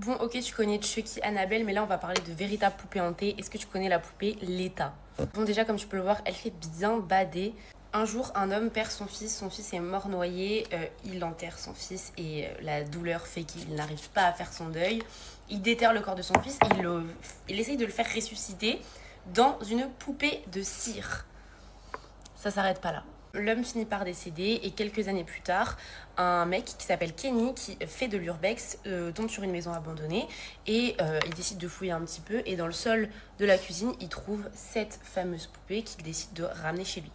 Bon, ok, tu connais Chucky, Annabelle, mais là on va parler de véritable poupée hantée. Est-ce que tu connais la poupée Leta? Bon, déjà, comme tu peux le voir, elle fait bien bader. Un jour, un homme perd son fils est mort noyé, il enterre son fils et la douleur fait qu'il n'arrive pas à faire son deuil. Il déterre le corps de son fils, il essaye de le faire ressusciter dans une poupée de cire. Ça s'arrête pas là. L'homme finit par décéder et quelques années plus tard, un mec qui s'appelle Kenny, qui fait de l'urbex, tombe sur une maison abandonnée et il décide de fouiller un petit peu et dans le sol de la cuisine, il trouve cette fameuse poupée qu'il décide de ramener chez lui.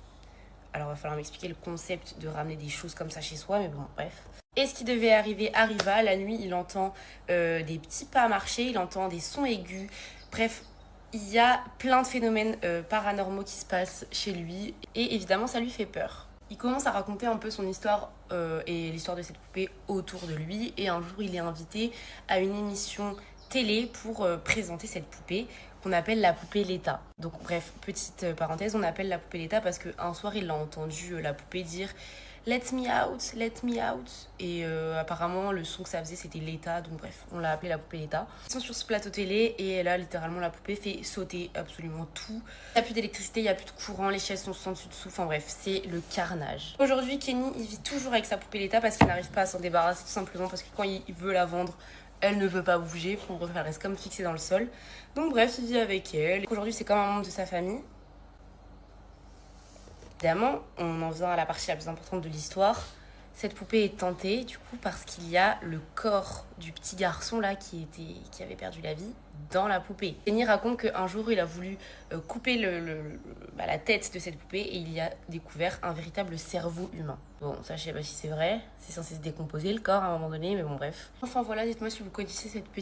Alors il va falloir m'expliquer le concept de ramener des choses comme ça chez soi, mais bon, bref. Et ce qui devait arriver arriva. La nuit, il entend des petits pas marcher, il entend des sons aigus. Bref, il y a plein de phénomènes paranormaux qui se passent chez lui. Et évidemment, ça lui fait peur. Il commence à raconter un peu son histoire et l'histoire de cette poupée autour de lui. Et un jour, il est invité à une émission télé pour présenter cette poupée qu'on appelle la poupée Leta. Donc bref, petite parenthèse, on appelle la poupée Leta parce qu'un soir, il a entendu la poupée dire Let me out, let me out. Et apparemment, le son que ça faisait, c'était Leta. Donc bref, on l'a appelé la poupée Leta. Ils sont sur ce plateau télé et là, littéralement, la poupée fait sauter absolument tout. Il n'y a plus d'électricité, il n'y a plus de courant, les chaises sont sans dessus dessous. Enfin bref, c'est le carnage. Aujourd'hui, Kenny, il vit toujours avec sa poupée Leta parce qu'il n'arrive pas à s'en débarrasser tout simplement parce que quand il veut la vendre, elle ne veut pas bouger. Pour elle reste comme fixée dans le sol. Donc bref, il vit avec elle. Aujourd'hui, c'est comme un membre de sa famille. Évidemment, on en vient à la partie la plus importante de l'histoire. Cette poupée est tentée, du coup, parce qu'il y a le corps du petit garçon là qui avait perdu la vie dans la poupée. Kenny raconte qu'un jour, il a voulu couper la tête de cette poupée et il y a découvert un véritable cerveau humain. Bon, ça, je sais pas si c'est vrai. C'est censé se décomposer le corps à un moment donné, mais bon, bref. Enfin voilà, dites-moi si vous connaissez cette petite